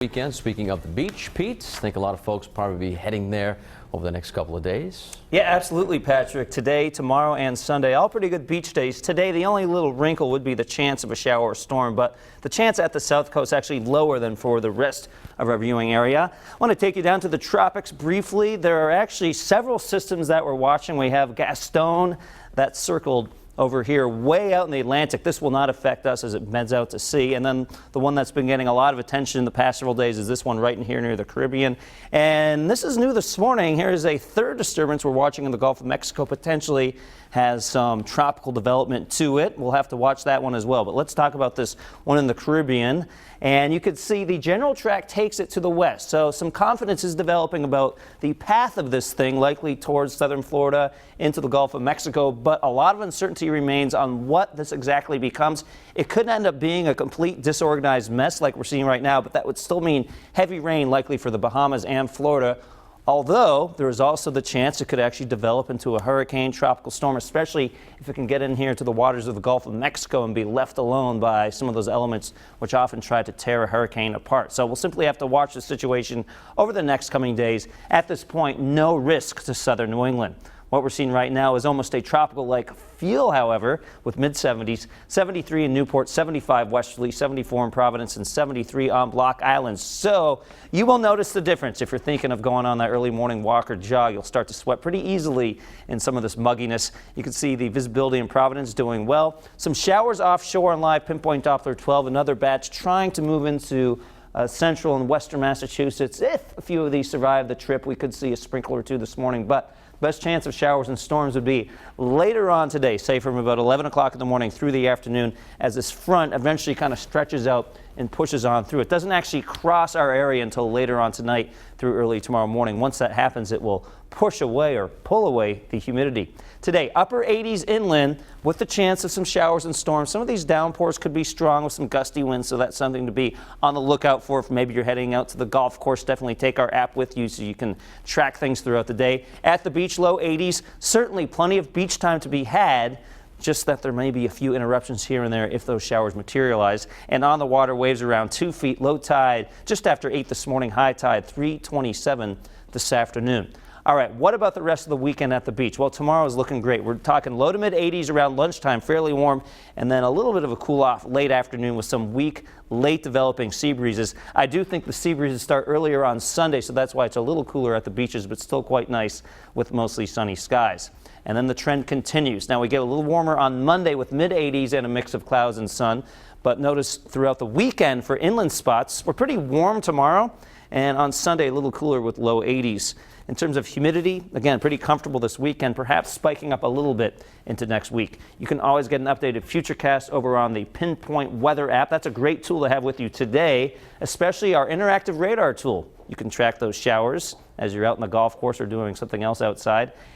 Weekend. Speaking of the beach, Pete, I think a lot of folks probably be heading there over the next couple of days. Yeah, absolutely, Patrick. Today, tomorrow, and Sunday, all pretty good beach days. Today, the only little wrinkle would be the chance of a shower or storm, but the chance at the south coast actually lower than for the rest of our viewing area. I want to take you down to the tropics briefly. There are actually several systems that we're watching. We have Gaston that's circled over here way out in the Atlantic. This will not affect us as it bends out to sea. And then the one that's been getting a lot of attention in the past several days is this one right in here near the Caribbean. And this is new this morning. Here is a third disturbance we're watching in the Gulf of Mexico. Potentially has some tropical development to it. We'll have to watch that one as well. But let's talk about this one in the Caribbean. And you could see the general track takes it to the west. So some confidence is developing about the path of this thing, likely towards southern Florida into the Gulf of Mexico. But a lot of uncertainty remains on what this exactly becomes. It could end up being a complete disorganized mess like we're seeing right now, but that would still mean heavy rain likely for the Bahamas and Florida. Although there is also the chance it could actually develop into a hurricane, tropical storm, especially if it can get in here to the waters of the Gulf of Mexico and be left alone by some of those elements which often try to tear a hurricane apart. So we'll simply have to watch the situation over the next coming days. At this point, no risk to southern New England. What we're seeing right now is almost a tropical-like feel, however, with mid-70s, 73 in Newport, 75 westerly, 74 in Providence, and 73 on Block Island. So you will notice the difference if you're thinking of going on that early morning walk or jog. You'll start to sweat pretty easily in some of this mugginess. You can see the visibility in Providence doing well. Some showers offshore on live Pinpoint Doppler 12, another batch trying to move into central and western Massachusetts. If a few of these survive the trip, we could see a sprinkle or two this morning, but best chance of showers and storms would be later on today, say from about 11 o'clock in the morning through the afternoon, as this front eventually kind of stretches out and pushes on through. It doesn't actually cross our area until later on tonight through early tomorrow morning. Once that happens, it will push away or pull away the humidity. Today, upper 80s inland with the chance of some showers and storms. Some of these downpours could be strong with some gusty winds, so that's something to be on the lookout for if maybe you're heading out to the golf course. Definitely take our app with you so you can track things throughout the day. At the beach, low 80s. Certainly plenty of beach time to be had, just that there may be a few interruptions here and there if those showers materialize. And on the water, waves around 2 feet, low tide just after 8 this morning, high tide 3:27 this afternoon. All right, what about the rest of the weekend at the beach? Well, tomorrow is looking great. We're talking low to mid 80s around lunchtime, fairly warm, and then a little bit of a cool off late afternoon with some weak, late developing sea breezes. I do think the sea breezes start earlier on Sunday, so that's why it's a little cooler at the beaches, but still quite nice with mostly sunny skies. And then the trend continues. Now we get a little warmer on Monday with mid 80s and a mix of clouds and sun. But notice throughout the weekend for inland spots, we're pretty warm tomorrow. And on Sunday, a little cooler with low 80s. In terms of humidity, again, pretty comfortable this weekend, perhaps spiking up a little bit into next week. You can always get an updated Futurecast over on the Pinpoint Weather app. That's a great tool to have with you today, especially our interactive radar tool. You can track those showers as you're out in the golf course or doing something else outside.